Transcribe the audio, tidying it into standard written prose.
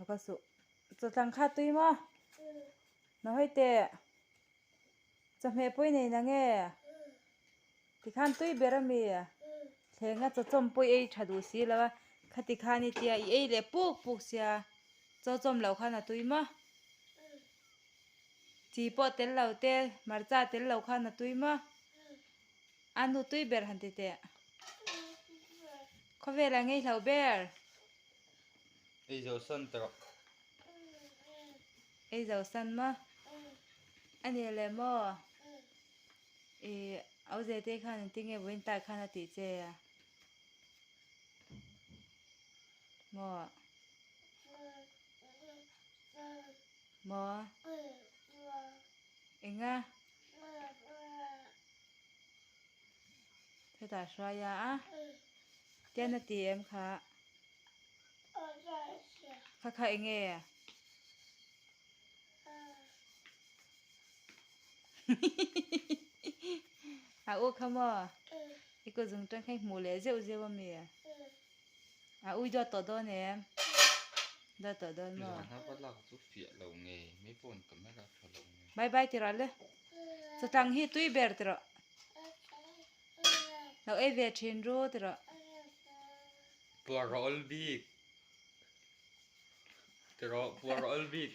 แล้วก็สุจะตังค่าตุ้ยมั้ยน้อยเตะจะเมปุ้ยในนังเงที่ข้านตุ้ยเบรมีเทงะจะจมปุ้ยชาดูสิแล้วคติข้านี่เตียอีเลปุกเสียจะจมเหล่าข้านะตุ้ยมั้ยจีปอเต็นเหล่าเตะมาร์จ้าเต็นเหล่าข้านะตุ้ยมั้ยอันนู้ตุ้ยเบรหันเตะเขาเวลาไงเหล่าเบรไอ้เจ้าสันตรอกไอ้เจ้าสันมั้ยอันนี้แหละมั้ยเอาเจเตข้านี่ติงเอวินตาข้านะติเจมั้ยเอ็งอ่ะเธอตาชวายะเจนตีเอ็มค่ะค่ะเอ็งโอ้ค่ะมั้ยอีกก็จึงจังให้หมูเลยเจ้าว่ามีอุ้ยดอตดอเนี่ยดอตดอนมั้ยฮะว่าเราสุเฟียเราไงไม่ปนกับไม่รักเราไงบายติระเลยจะตังฮีตุ้ยเบรติระเราเวชินโรติระปัวรอลบีกปัวรอลบีก